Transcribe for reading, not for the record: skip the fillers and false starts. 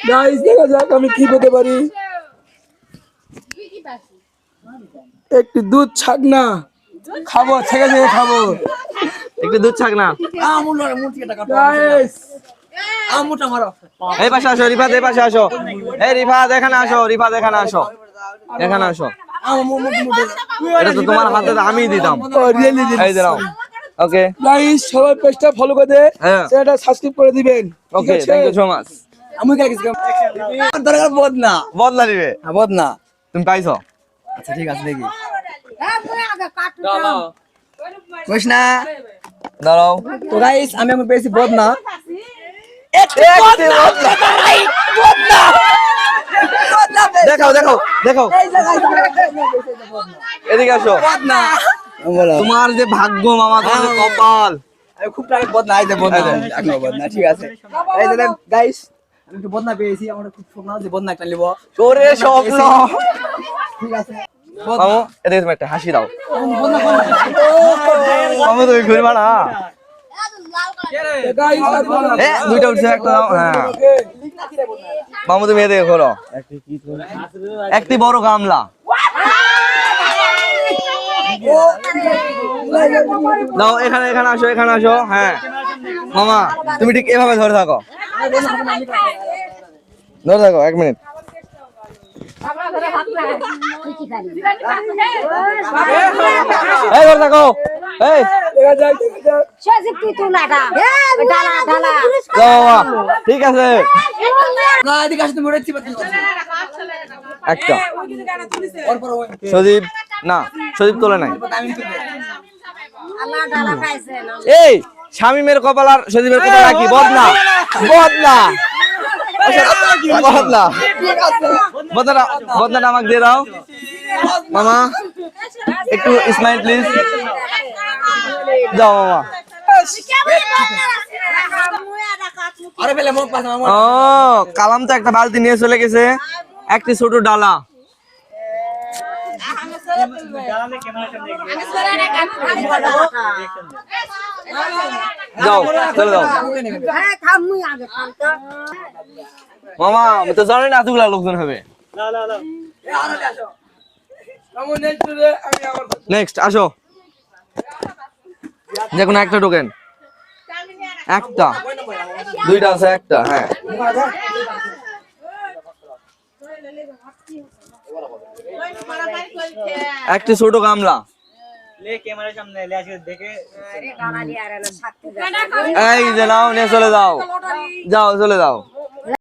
Guys দেখা যাক আমি কি পেতে পারি। একটু দুধ ছাগনা খাবো, ছেড়ে দিয়ে খাবো। একটু দুধ ছাক না। গাইস এই পাশে আসো রিফাত, এই পাশে আসো। এই রিফাত এখানে আসো, রিফাত এখানে আসো, এখানে আসো। এটা তো তোমার হাতে আমিই দিতাম। এই দিলাম। ওকে গাইস সবাই পেজটা ফলো করে দে, হ্যাঁ চ্যানেলটা সাবস্ক্রাইব করে দিবেন। Okay thank you so much. আমি কি কিছু দরকার বদনা বদলা দিবে বদনা। তুমি পাইছো? আচ্ছা ঠিক আছে দেখি কইস না। দাঁড়াও। তো গাইস আমি এখন পেয়েছি বদনা। দেখাও দেখাও দেখাও, এদিকে আসো। তোমার যে ভাগ্য মামা, তোমার যে কপাল। খুব টাকা বদনা আইতে বদনা ঠিক আছে। এই যে গাইস আমি একটু বদনা পেয়েছি, আমার খুব স্বপ্ন যে বদনা একটা নিব। তোরে স্বপ্ন। ঠিক আছে মামু এদিকে তুমি একটা হাসি দাও। মামু তুমি ঘুরবা না। এ দুইটা উঠছে, একটা দাও। হ্যাঁ মামু তুমি এদিকে ঘোরো। একটি বড় গামলা দাও। এখানে এখানে আসো, এখানে আসো। হ্যাঁ মামা তুমি ঠিক এভাবে ধরে থাকো, ধরে থাকো 1 মিনিট। এই ধরে থাকো। এই যাও মামা, ঠিক আছে। একটা সজীব না, সজীব তোলে নাই। এই শামিমের কপাল আর সজীবের কপাল নাকি? বদনা বদনা বদনা বদনা বদনাটা আমাকে দিয়ে দাও মামা। একটু স্মাইল প্লিজ। যাও মামা। ও কালাম তো একটা বালতি নিয়ে চলে গেছে, একটি ছোট ডালা। যাও চলে যাও মামা। আমি তো জানি না এতগুলা লোকজন হবে। নেক্সট আসো, যে কোনো একটা টোকেন। একটা দুইটা আছে, একটা। হ্যাঁ একটি ছোট গামলা। এই যে নাও, নিয়ে চলে যাও, যাও চলে যাও।